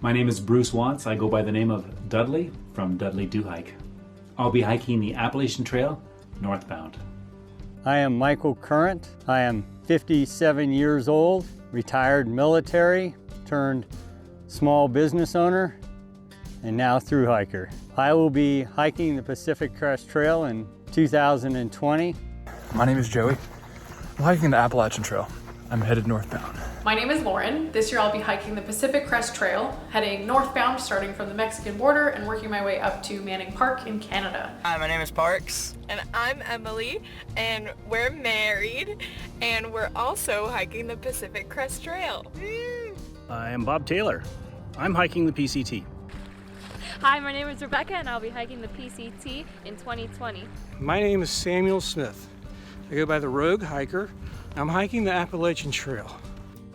My name is Bruce Watts. I go by the name of Dudley from Dudley Do Hike. I'll be hiking the Appalachian Trail northbound. I am Michael Current. I am 57 years old, retired military, turned small business owner, and now thru hiker. I will be hiking the Pacific Crest Trail in 2020. My name is Joey. I'm hiking the Appalachian Trail. I'm headed northbound. My name is Lauren. This year I'll be hiking the Pacific Crest Trail, heading northbound starting from the Mexican border and working my way up to Manning Park in Canada. Hi, my name is Parks. And I'm Emily, and we're married, and we're also hiking the Pacific Crest Trail. I am Bob Taylor. I'm hiking the PCT. Hi, my name is Rebecca, and I'll be hiking the PCT in 2020. My name is Samuel Smith. I go by the Rogue Hiker. I'm hiking the Appalachian Trail.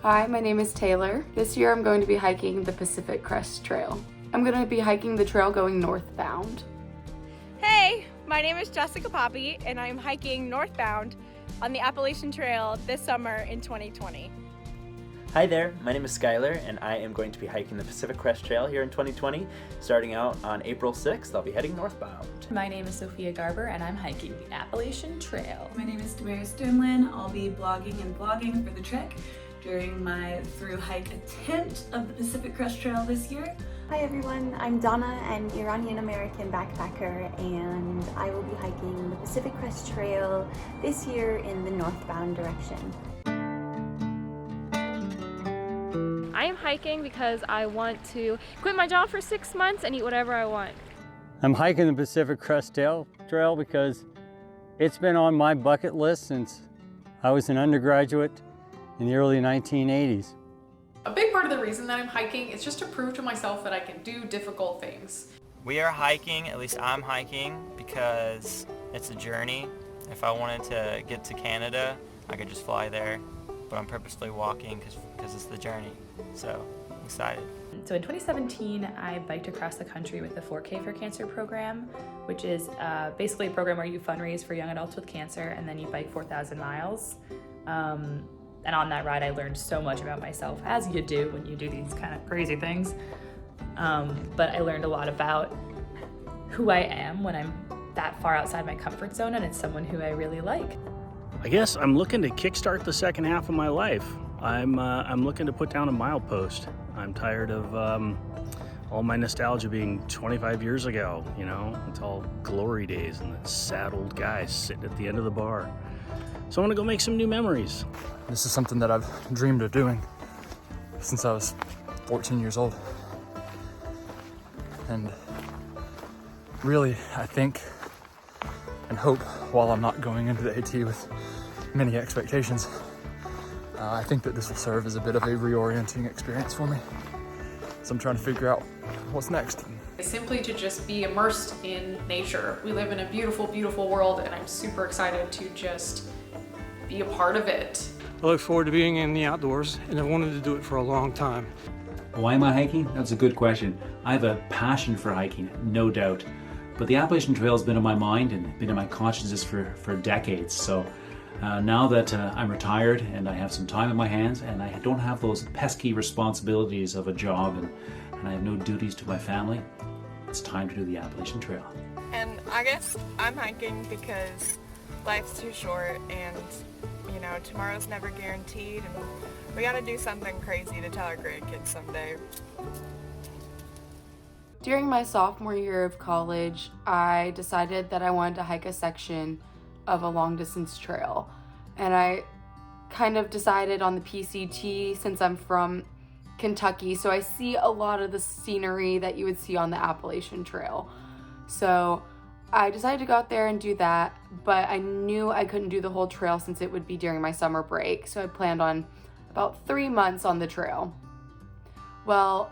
Hi, my name is Taylor. This year I'm going to be hiking the Pacific Crest Trail. I'm going to be hiking the trail going northbound. Hey, my name is Jessica Poppy, and I'm hiking northbound on the Appalachian Trail this summer in 2020. Hi there, my name is Skylar, and I am going to be hiking the Pacific Crest Trail here in 2020. Starting out on April 6th, I'll be heading northbound. My name is Sophia Garber, and I'm hiking the Appalachian Trail. My name is Damaris Sternlin. I'll be blogging and vlogging for the trek during my thru hike attempt of the Pacific Crest Trail this year. Hi everyone, I'm Donna, an Iranian-American backpacker, and I will be hiking the Pacific Crest Trail this year in the northbound direction. I am hiking because I want to quit my job for 6 months and eat whatever I want. I'm hiking the Pacific Crest Trail because it's been on my bucket list since I was an undergraduate in the early 1980s. A big part of the reason that I'm hiking is just to prove to myself that I can do difficult things. We are hiking, at least I'm hiking, because it's a journey. If I wanted to get to Canada, I could just fly there, but I'm purposely walking because it's the journey. So I'm excited. So in 2017, I biked across the country with the 4K for Cancer program, which is basically a program where you fundraise for young adults with cancer, and then you bike 4,000 miles. And on that ride, I learned so much about myself, as you do when you do these kind of crazy things. But I learned a lot about who I am when I'm that far outside my comfort zone, and it's someone who I really like. I guess I'm looking to kickstart the second half of my life. I'm looking to put down a milepost. I'm tired of all my nostalgia being 25 years ago, you know? It's all glory days and the sad old guys sitting at the end of the bar. So I want to go make some new memories. This is something that I've dreamed of doing since I was 14 years old. And really, I think and hope, while I'm not going into the AT with many expectations, I think that this will serve as a bit of a reorienting experience for me. So I'm trying to figure out what's next. Simply to just be immersed in nature. We live in a beautiful, beautiful world, and I'm super excited to just be a part of it. I look forward to being in the outdoors, and I've wanted to do it for a long time. Why am I hiking? That's a good question. I have a passion for hiking, no doubt. But the Appalachian Trail has been on my mind and been in my consciousness for decades. So now that I'm retired and I have some time in my hands and I don't have those pesky responsibilities of a job and I have no duties to my family, it's time to do the Appalachian Trail. And I guess I'm hiking because life's too short, and you know, tomorrow's never guaranteed, and we gotta do something crazy to tell our grandkids someday. During my sophomore year of college, I decided that I wanted to hike a section of a long distance trail. And I kind of decided on the PCT since I'm from Kentucky, so I see a lot of the scenery that you would see on the Appalachian Trail. So I decided to go out there and do that, but I knew I couldn't do the whole trail since it would be during my summer break, so I planned on about 3 months on the trail. Well,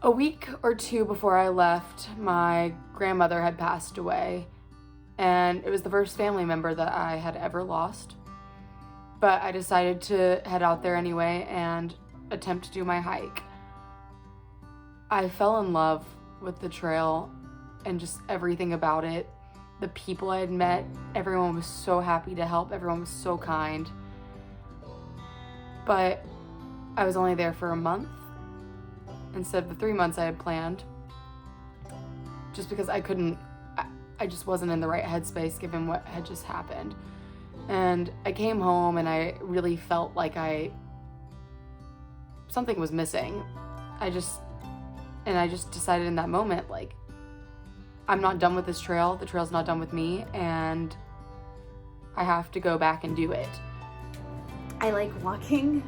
a week or two before I left, my grandmother had passed away, and it was the first family member that I had ever lost. But I decided to head out there anyway and attempt to do my hike. I fell in love with the trail and just everything about it. The people I had met, everyone was so happy to help, everyone was so kind. But I was only there for a month, instead of the 3 months I had planned, just because I just wasn't in the right headspace given what had just happened. And I came home and I really felt like something was missing. I just decided in that moment, like, I'm not done with this trail, the trail's not done with me, and I have to go back and do it. I like walking.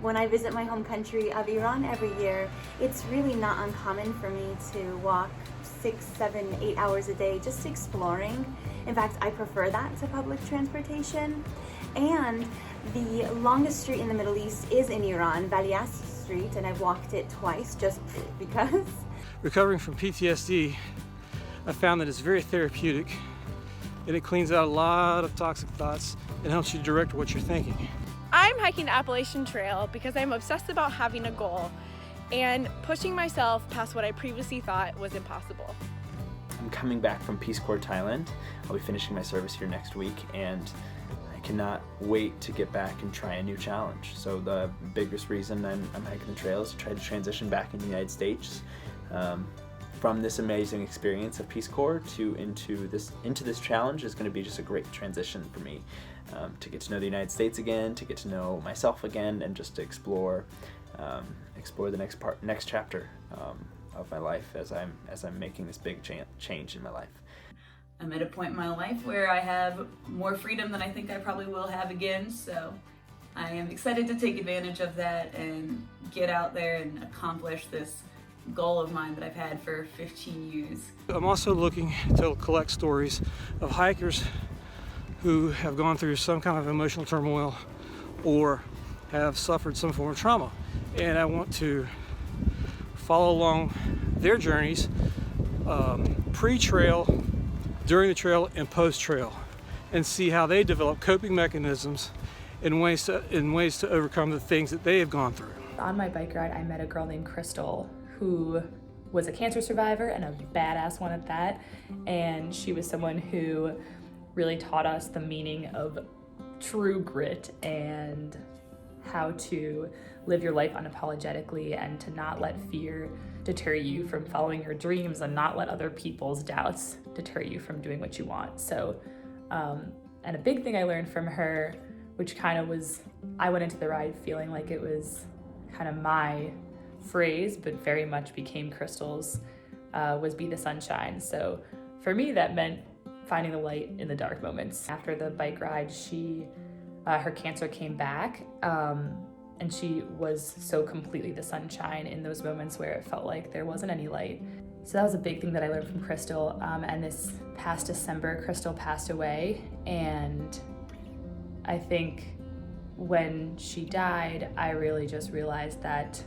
When I visit my home country of Iran every year, it's really not uncommon for me to walk 6, 7, 8 hours a day just exploring. In fact, I prefer that to public transportation. And the longest street in the Middle East is in Iran, Valias Street, and I've walked it twice just because. Recovering from PTSD, I found that it's very therapeutic, and it cleans out a lot of toxic thoughts and helps you direct what you're thinking. I'm hiking the Appalachian Trail because I'm obsessed about having a goal and pushing myself past what I previously thought was impossible. I'm coming back from Peace Corps Thailand. I'll be finishing my service here next week, and I cannot wait to get back and try a new challenge. So the biggest reason I'm hiking the trail is to try to transition back in the United States from this amazing experience of Peace Corps into this challenge is going to be just a great transition for me to get to know the United States again, to get to know myself again, and just to explore the next chapter of my life as I'm making this big change in my life. I'm at a point in my life where I have more freedom than I think I probably will have again, so I am excited to take advantage of that and get out there and accomplish this goal of mine that I've had for 15 years. I'm also looking to collect stories of hikers who have gone through some kind of emotional turmoil or have suffered some form of trauma. And I want to follow along their journeys pre-trail, during the trail, and post-trail, and see how they develop coping mechanisms in ways to overcome the things that they have gone through. On my bike ride, I met a girl named Crystal who was a cancer survivor and a badass one at that. And she was someone who really taught us the meaning of true grit and how to live your life unapologetically and to not let fear deter you from following your dreams and not let other people's doubts deter you from doing what you want. So, and a big thing I learned from her, which kind of was, I went into the ride feeling like it was kind of my phrase, but very much became Crystal's, was be the sunshine. So for me, that meant finding the light in the dark moments. After the bike ride, her cancer came back, and she was so completely the sunshine in those moments where it felt like there wasn't any light. So that was a big thing that I learned from Crystal. And this past December, Crystal passed away, and I think when she died, I really just realized that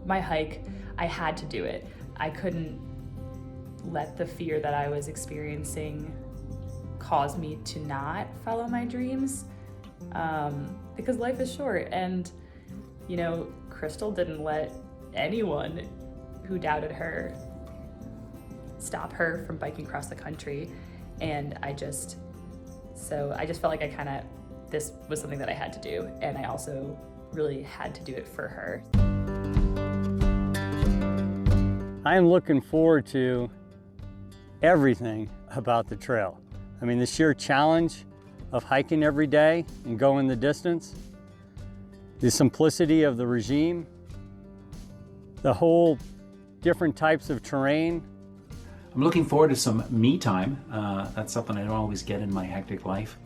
my hike, I had to do it. I couldn't let the fear that I was experiencing cause me to not follow my dreams, because life is short. And, you know, Crystal didn't let anyone who doubted her stop her from biking across the country. And I just felt like this was something that I had to do. And I also really had to do it for her. I am looking forward to everything about the trail. I mean, the sheer challenge of hiking every day and going the distance, the simplicity of the regime, the whole different types of terrain. I'm looking forward to some me time. That's something I don't always get in my hectic life.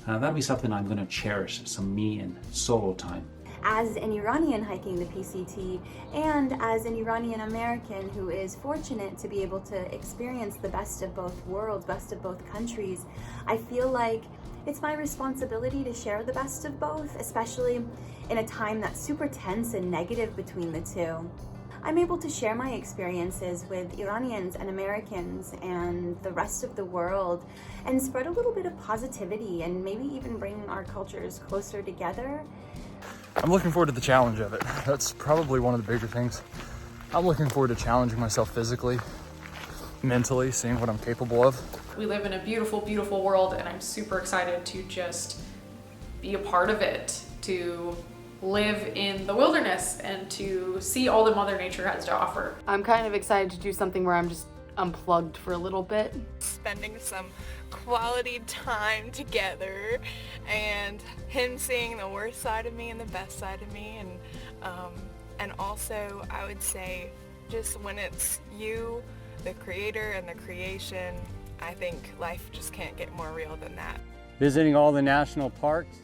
That'll be something I'm going to cherish, some me and solo time. As an Iranian hiking the PCT and as an Iranian American who is fortunate to be able to experience the best of both worlds, best of both countries, I feel like it's my responsibility to share the best of both, especially in a time that's super tense and negative between the two. I'm able to share my experiences with Iranians and Americans and the rest of the world and spread a little bit of positivity and maybe even bring our cultures closer together. I'm looking forward to the challenge of it. That's probably one of the bigger things. I'm looking forward to challenging myself physically, mentally, seeing what I'm capable of. We live in a beautiful, beautiful world, and I'm super excited to just be a part of it, to live in the wilderness and to see all that Mother Nature has to offer. I'm kind of excited to do something where I'm just unplugged for a little bit. Spending some quality time together and him seeing the worst side of me and the best side of me, and also I would say just when it's you, the creator and the creation, I think life just can't get more real than that. Visiting all the national parks,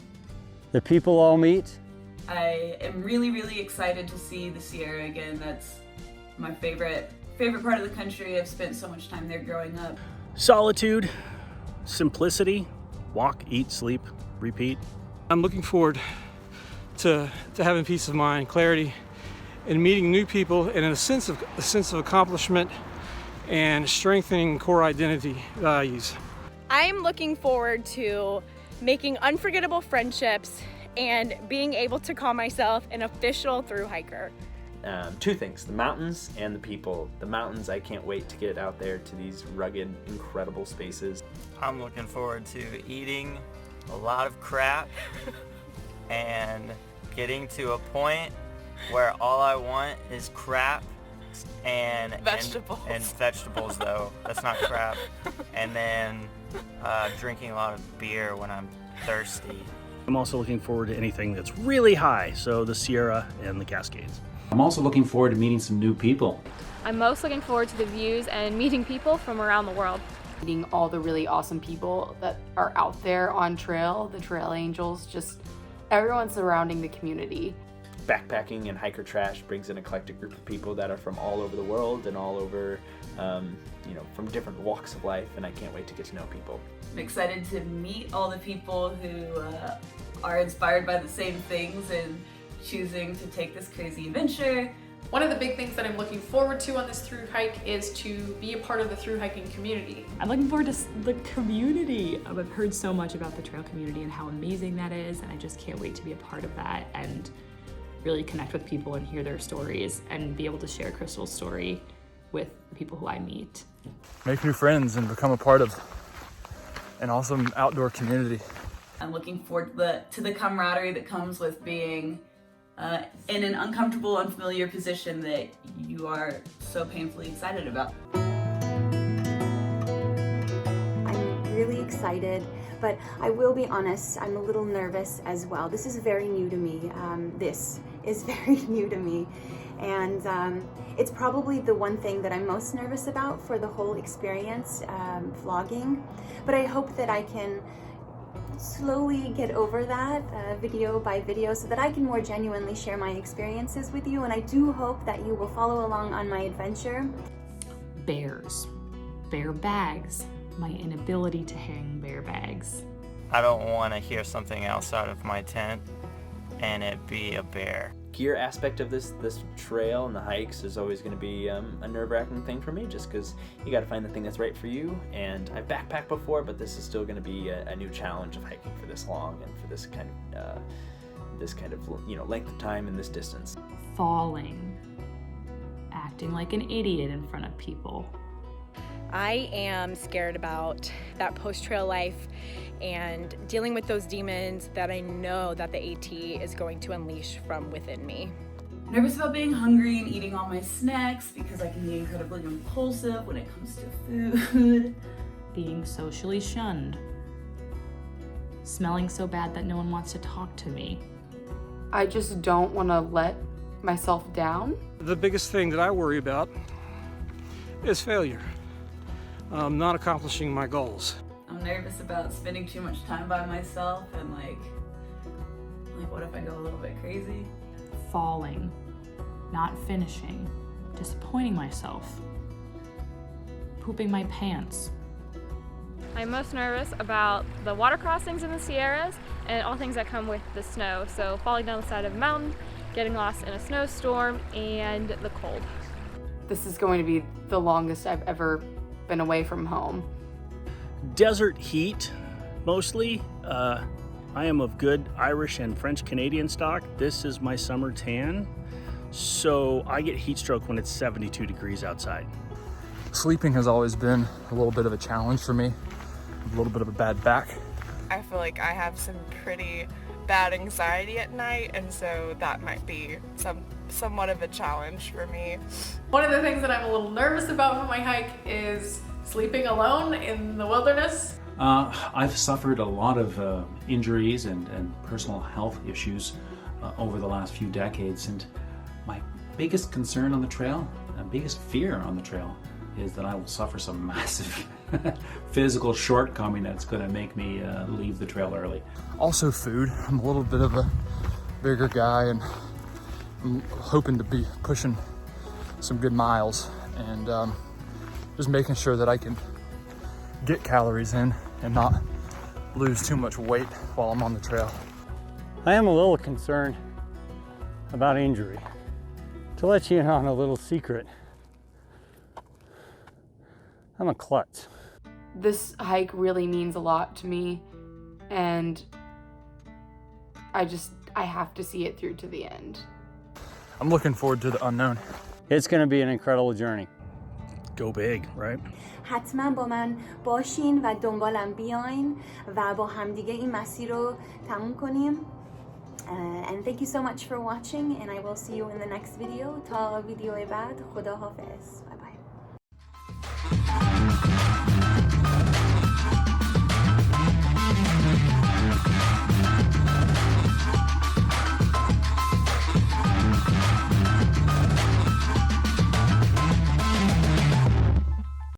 the people all meet. I am really, really excited to see the Sierra again. That's my favorite part of the country. I've spent so much time there growing up. Solitude, simplicity, walk, eat, sleep, repeat. I'm looking forward to having peace of mind, clarity, and meeting new people, and a sense of accomplishment and strengthening core identity values. I'm looking forward to making unforgettable friendships and being able to call myself an official thru hiker. Two things, the mountains and the people. The mountains, I can't wait to get out there to these rugged, incredible spaces. I'm looking forward to eating a lot of crap and getting to a point where all I want is crap and vegetables. And vegetables though, that's not crap. And then drinking a lot of beer when I'm thirsty. I'm also looking forward to anything that's really high, so the Sierra and the Cascades. I'm also looking forward to meeting some new people. I'm most looking forward to the views and meeting people from around the world. Meeting all the really awesome people that are out there on trail, the trail angels, just everyone surrounding the community. Backpacking and hiker trash brings an eclectic group of people that are from all over the world and all over, from different walks of life, and I can't wait to get to know people. I'm excited to meet all the people who are inspired by the same things and choosing to take this crazy adventure. One of the big things that I'm looking forward to on this thru hike is to be a part of the thru hiking community. I'm looking forward to the community. I've heard so much about the trail community and how amazing that is, and I just can't wait to be a part of that and really connect with people and hear their stories and be able to share Crystal's story with the people who I meet. Make new friends and become a part of an awesome outdoor community. I'm looking forward to the camaraderie that comes with being in an uncomfortable, unfamiliar position that you are so painfully excited about. I'm really excited, but I will be honest, I'm a little nervous as well. This is very new to me. And it's probably the one thing that I'm most nervous about for the whole experience, vlogging. But I hope that I can slowly get over that video by video so that I can more genuinely share my experiences with you, and I do hope that you will follow along on my adventure. Bears, bear bags, my inability to hang bear bags. I don't want to hear something outside of my tent and it be a bear. Gear aspect of this trail and the hikes is always going to be a nerve-wracking thing for me, just because you got to find the thing that's right for you. And I've backpacked before, but this is still going to be a new challenge of hiking for this long and for this kind of length of time and this distance. Falling, acting like an idiot in front of people. I am scared about that post-trail life and dealing with those demons that I know that the AT is going to unleash from within me. Nervous about being hungry and eating all my snacks because I can be incredibly impulsive when it comes to food. Being socially shunned. Smelling so bad that no one wants to talk to me. I just don't want to let myself down. The biggest thing that I worry about is failure. Not accomplishing my goals. I'm nervous about spending too much time by myself and like what if I go a little bit crazy? Falling, not finishing, disappointing myself, pooping my pants. I'm most nervous about the water crossings in the Sierras and all things that come with the snow. So falling down the side of a mountain, getting lost in a snowstorm, and the cold. This is going to be the longest I've ever been away from home. Desert heat, mostly. I am of good Irish and French Canadian stock. This is my summer tan, so I get heat stroke when it's 72 degrees outside. Sleeping has always been a little bit of a challenge for me, a little bit of a bad back. I feel like I have some pretty bad anxiety at night, and so that might be somewhat of a challenge for me. One of the things that I'm a little nervous about for my hike is sleeping alone in the wilderness. I've suffered a lot of injuries and personal health issues over the last few decades, and my biggest concern on the trail, and biggest fear on the trail, is that I will suffer some massive physical shortcoming that's going to make me leave the trail early. Also food. I'm a little bit of a bigger guy, and I'm hoping to be pushing some good miles, and just making sure that I can get calories in and not lose too much weight while I'm on the trail. I am a little concerned about injury. To let you in on a little secret, I'm a klutz. This hike really means a lot to me, and I have to see it through to the end. I'm looking forward to the unknown. It's going to be an incredible journey. Go big, right? حتما با من باشین و دنبالم بیاین و با همدیگه این مسیر رو تموم کنیم. And thank you so much for watching, and I will see you in the next video. تا ویدیو بعد، خدا حافظ. Bye bye.